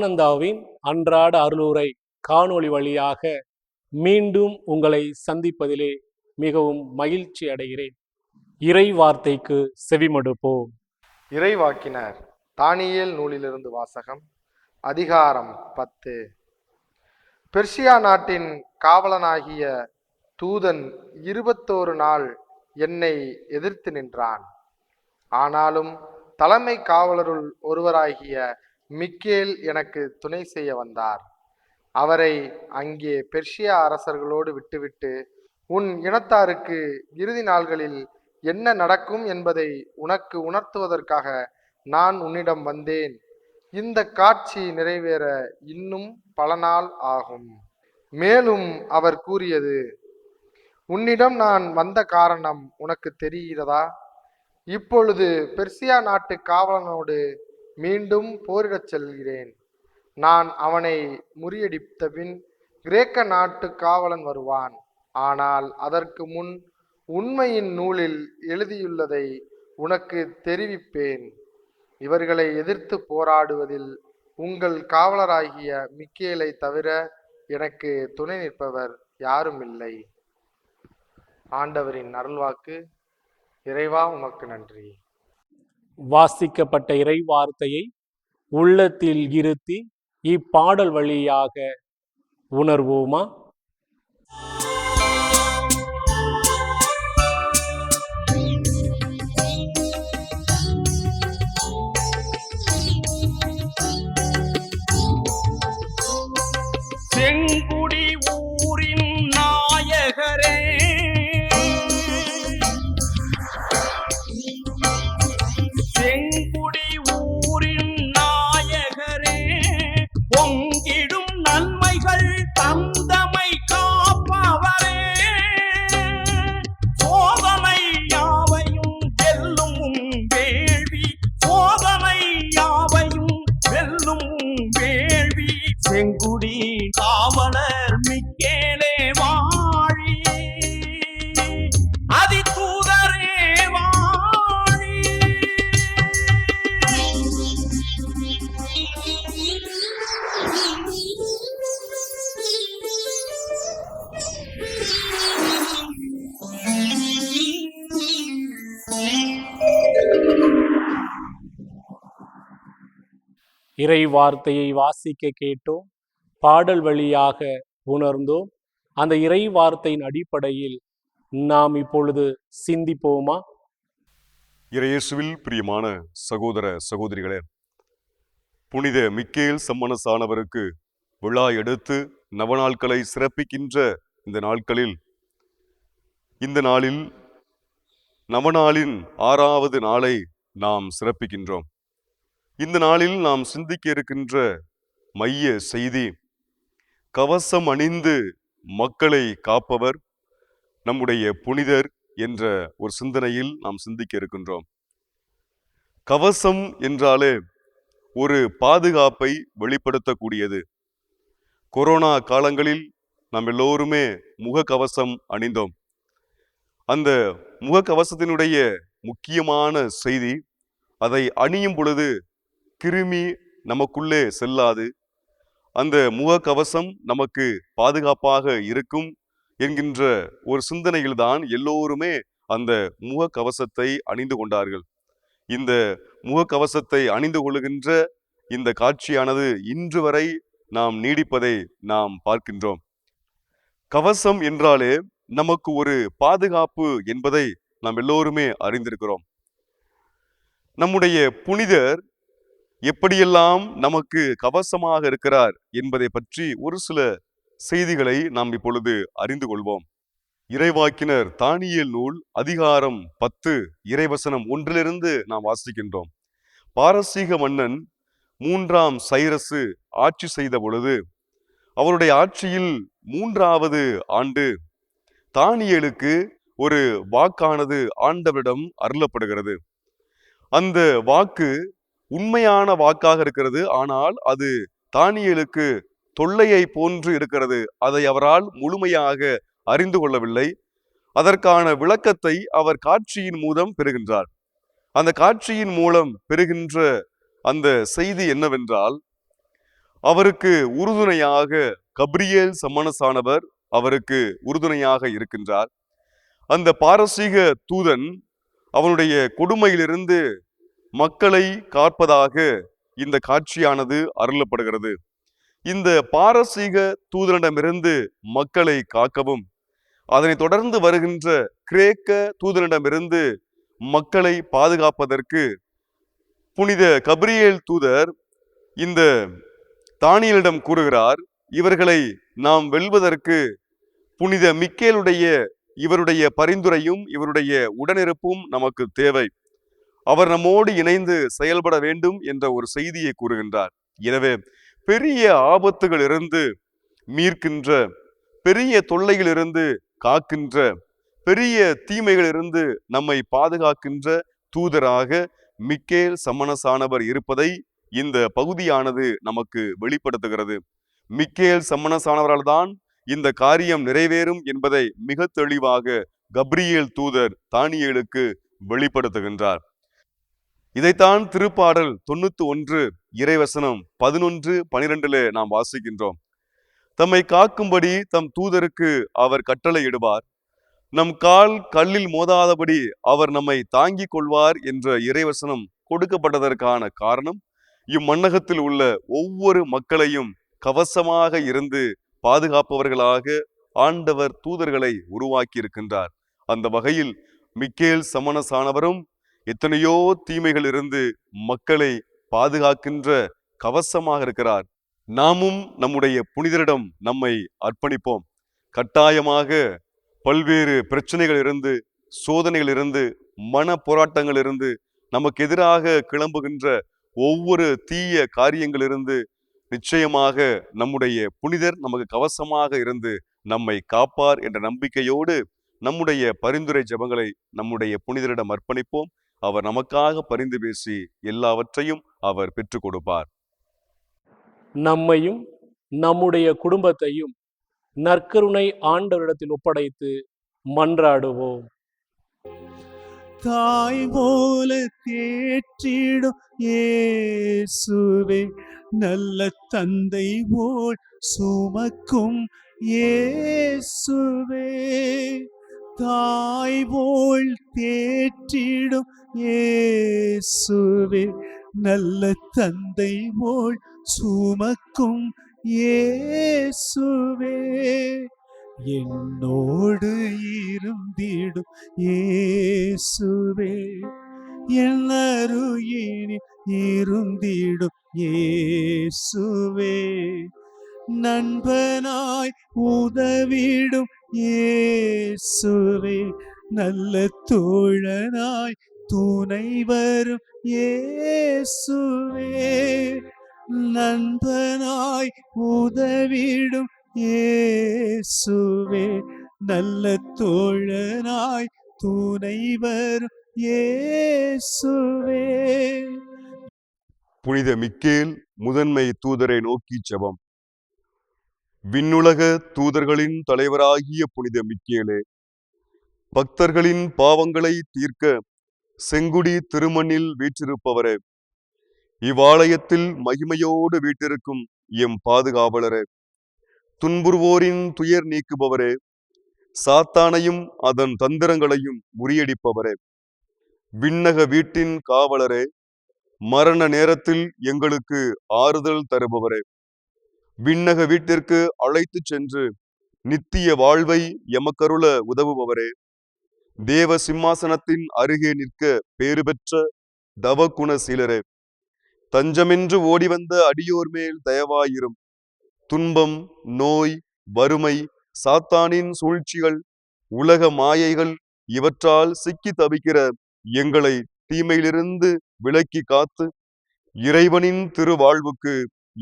ஆனந்தாவின் அன்றாட அருளுரை காணொளி வழியாக மீண்டும் உங்களை சந்திப்பதிலே மிகவும் மகிழ்ச்சி அடைகிறேன். இறை வார்த்தைக்கு செவிமடுப்போம். இறைவாக்கினர் தானியேல் நூலிலிருந்து வாசகம். அதிகாரம் 10. பெர்சியா நாட்டின் காவலனாகிய தூதன் 21 நாள் என்னை எதிர்த்து நின்றான். ஆனாலும் தலைமை காவலருள் ஒருவராகிய மிக்கேல் எனக்கு துணை செய்ய வந்தார். அவரை அங்கே பெர்சியா அரசர்களோடு விட்டுவிட்டு, உன் இனத்தாருக்கு இறுதி நாள்களில் என்ன நடக்கும் என்பதை உனக்கு உணர்த்துவதற்காக நான் உன்னிடம் வந்தேன். இந்த காட்சி நிறைவேற இன்னும் பல நாள் ஆகும். மேலும் அவர் கூறியது, உன்னிடம் நான் வந்த காரணம் உனக்கு தெரிகிறதா? இப்பொழுது பெர்சியா நாட்டு காவலனோடு மீண்டும் போரிடச் செல்கிறேன். நான் அவனை முறியடித்த பின் கிரேக்க நாட்டு காவலன் வருவான். ஆனால் அதற்கு முன் உண்மையின் நூலில் எழுதியுள்ளதை உனக்கு தெரிவிப்பேன். இவர்களை எதிர்த்து போராடுவதில் உங்கள் காவலராகிய மிக்கேலை தவிர எனக்கு துணை நிற்பவர் யாரும் இல்லை. ஆண்டவரின் அருள்வாக்கு. இறைவா, உமக்கு நன்றி. வாசிக்கப்பட்ட இறை வார்த்தையை உள்ளத்தில் இருத்தி இப்பாடல் வழியாக உணர்வோமா? செங்குடி ஊரின் நாயகரே, செங்குடி ஊரின் நாயகரே, பொங்கிடும் நன்மைகள் தந்தமை காப்பவரே, சோதனை யாவையும் வெல்லும் வேள்வி, சோதனை யாவையும் வெல்லும் வேள்வி, செங்குடி காவலர் மிக்கேலே வாழி, அதிதூதரே வாழி. இறை வார்த்தையை வாசிக்க கேட்டோம், பாடல் வழியாக உணர்ந்தோம். அந்த இறை வார்த்தையின் அடிப்படையில் நாம் இப்பொழுது சிந்திப்போமா? இறையேசுவில் பிரியமான சகோதர சகோதரிகளே, புனித மிக்கேல் சம்மனசானவருக்கு விழா எடுத்து நவநாட்களை சிறப்பிக்கின்ற இந்த நாட்களில், இந்த நாளில் நவநாளின் 6வது நாளை நாம் சிறப்பிக்கின்றோம். இந்த நாளில் நாம் சிந்திக்க இருக்கின்ற மைய செய்தி, கவசம் அணிந்து மக்களை காப்பவர் நம்முடைய புனிதர் என்ற ஒரு சிந்தனையில் நாம் சிந்திக்க இருக்கின்றோம். கவசம் என்றாலே ஒரு பாதுகாப்பை வெளிப்படுத்தக்கூடியது. கொரோனா காலங்களில் நாம் எல்லோருமே முகக்கவசம் அணிந்தோம். அந்த முகக்கவசத்தினுடைய முக்கியமான செய்தி, அதை அணியும் பொழுது கிருமி நமக்குள்ளே செல்லாது, அந்த முகக்கவசம் நமக்கு பாதுகாப்பாக இருக்கும் என்கின்ற ஒரு சிந்தனையில்தான் எல்லோருமே அந்த முகக்கவசத்தை அணிந்து கொண்டார்கள். இந்த முகக்கவசத்தை அணிந்து கொள்ளுகின்ற இந்த காட்சியானது இன்று வரை நாம் நீடிப்பதை நாம் பார்க்கின்றோம். கவசம் என்றாலே நமக்கு ஒரு பாதுகாப்பு என்பதை நாம் எல்லோருமே அறிந்திருக்கிறோம். நம்முடைய புனிதர் எப்படியெல்லாம் நமக்கு கவசமாக இருக்கிறார் என்பதை பற்றி ஒரு சில செய்திகளை நாம் இப்பொழுது அறிந்து கொள்வோம். இறைவாக்கினர் தானியேல் நூல் அதிகாரம் 10 இறைவசனம் 1 நாம் வாசிக்கின்றோம். பாரசீக மன்னன் 3ஆம் சைரசு ஆட்சி செய்த பொழுது, அவருடைய ஆட்சியில் 3வது ஆண்டு தானியேலுக்கு ஒரு வாக்கானது ஆண்டவரிடம் அருளப்படுகிறது. அந்த வாக்கு உண்மையான வாக்காக இருக்கிறது. ஆனால் அது தானியேலுக்கு தொல்லையை போன்று இருக்கிறது. அதை அவரால் முழுமையாக அறிந்து கொள்ளவில்லை. அதற்கான விளக்கத்தை அவர் காட்சியின் மூலம் பெறுகின்றார். அந்த காட்சியின் மூலம் பெறுகின்ற அந்த செய்தி என்னவென்றால், அவருக்கு உறுதுணையாக கப்ரியேல் சம்மனசானவர் அவருக்கு உறுதுணையாக இருக்கின்றார். அந்த பாரசீக தூதன் அவனுடைய கொடுமையிலிருந்து மக்களை காப்பதாக இந்த காட்சியானது அருளப்படுகிறது. இந்த பாரசீக தூதனிடமிருந்து மக்களை காக்கவும், அதனை தொடர்ந்து வருகின்ற கிரேக்க தூதனிடமிருந்து மக்களை பாதுகாப்பதற்கு புனித கப்ரியேல் தூதர் இந்த தானியேலிடம் கூறுகிறார், இவர்களை நாம் வெல்வதற்கு புனித மிக்கேலுடைய இவருடைய பரிந்துரையும் இவருடைய உடனிருப்பும் நமக்கு தேவை. அவர் நம்மோடு இணைந்து செயல்பட வேண்டும் என்ற ஒரு செய்தியை கூறுகின்றார். எனவே பெரிய ஆபத்துகளிலிருந்து மீட்கின்ற, பெரிய தொல்லைகளிலிருந்து காக்கின்ற, பெரிய தீமைகளிலிருந்து நம்மை பாதுகாக்கின்ற தூதராக மிக்கேல் சம்மனசானவர் இருப்பதை இந்த பகுதியானது நமக்கு வெளிப்படுத்துகிறது. மிக்கேல் சம்மனசானவரால் தான் இந்த காரியம் நிறைவேறும் என்பதை மிக தெளிவாக கப்ரியேல் தூதர் தானியேலுக்கு வெளிப்படுத்துகின்றார். இதைத்தான் திருப்பாடல் 91 இறைவசனம் 11-12 நாம் வாசிக்கின்றோம். தம்மை காக்கும்படி தம் தூதருக்கு அவர் கட்டளையிடுவார், நம் கால் கல்லில் மோதாதபடி அவர் நம்மை தாங்கிக் கொள்வார் என்ற இறைவசனம் கொடுக்கப்பட்டதற்கான காரணம், இம்மண்ணகத்தில் உள்ள ஒவ்வொரு மக்களையும் கவசமாக இருந்து பாதுகாப்பவர்களாக ஆண்டவர் தூதர்களை உருவாக்கி இருக்கின்றார். அந்த வகையில் மிக்கேல் சம்மனசானவரும் எத்தனையோ தீமைகள் இருந்து மக்களை பாதுகாக்கின்ற கவசமாக இருக்கிறார். நாமும் நம்முடைய புனிதரிடம் நம்மை அர்ப்பணிப்போம். கட்டாயமாக பல்வேறு பிரச்சனைகள் இருந்து, சோதனைகள் இருந்து, மன போராட்டங்கள் இருந்து, நமக்கு எதிராக கிளம்புகின்ற ஒவ்வொரு தீய காரியங்களிலிருந்து நிச்சயமாக நம்முடைய புனிதர் நமக்கு கவசமாக இருந்து நம்மை காப்பார் என்ற நம்பிக்கையோடு நம்முடைய பரிந்துரை ஜெபங்களை நம்முடைய புனிதரிடம் அர்ப்பணிப்போம். அவர் நமக்காக பரிந்து பேசி எல்லாவற்றையும் அவர் பெற்றுக் கொடுப்பார். நம்மையும் நம்முடைய குடும்பத்தையும் நற்கருணை ஆண்டவரிடத்தில் ஒப்படைத்து மன்றாடுவோம். தாய் போல தேற்றிடும் இயேசுவே, நல்ல தந்தை போல் சுமக்கும் இயேசுவே, தாய் போல் தேற்றிடும் இயேசுவே, நல்ல தந்தை போல் சுமக்கும் இயேசுவே, என்னோடு இருந்திடும் இயேசுவே, என் அருகினில் இருந்திடும் இயேசுவே, நண்பனாய் உதவிடும் இயேசுவே, நல்ல தோழனாய் துணை வரும் இயேசுவே, நண்பனாய் உதவிடும் இயேசுவே, நல்ல தோழனாய் துணை வரும் இயேசுவே. புனித மிக்கேல் முதன்மை தூதரை நோக்கி ஜெபம். விண்ணுலக தூதர்களின் தலைவராகிய புனித மிக்கேலே, பக்தர்களின் பாவங்களை தீர்க்க செங்குடி திருமண்ணில் வீற்றிருப்பவரே, இவ்வாலயத்தில் மகிமையோடு வீட்டிருக்கும் எம் பாதுகாவலரே, துன்புறுவோரின் துயர் நீக்குபவரே, சாத்தானையும் அதன் தந்திரங்களையும் முறியடிப்பவரே, விண்ணக வீட்டின் காவலரே, மரண நேரத்தில் எங்களுக்கு ஆறுதல் தருபவரே, விண்ணக வீட்டிற்கு அழைத்து சென்று நித்திய வாழ்வை எமக்கருள உதவுபவரே, தேவ சிம்மாசனத்தின் அருகே நிற்க பேறு பெற்ற தவகுணசீலரே, தஞ்சமென்று ஓடிவந்த அடியோர் மேல் தயவாயிரும். துன்பம், நோய், வறுமை, சாத்தானின் சூழ்ச்சிகள், உலக மாயைகள் இவற்றால் சிக்கி தவிக்கிற எங்களை தீமையிலிருந்து விலக்கி காத்து இறைவனின் திருவாழ்வுக்கு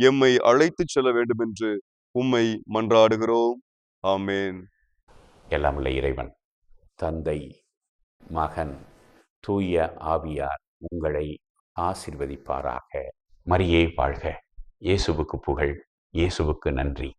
எம்மை அழைத்து செல்ல வேண்டும் என்று உம்மை மன்றாடுகிறோம். ஆமேன். எல்லாம் உள்ள இறைவன், தந்தை, மகன், தூய ஆவியார் உங்களை ஆசீர்வதிப்பாராக. மரியே வாழ்க. இயேசுவுக்கு புகழ். இயேசுவுக்கு நன்றி.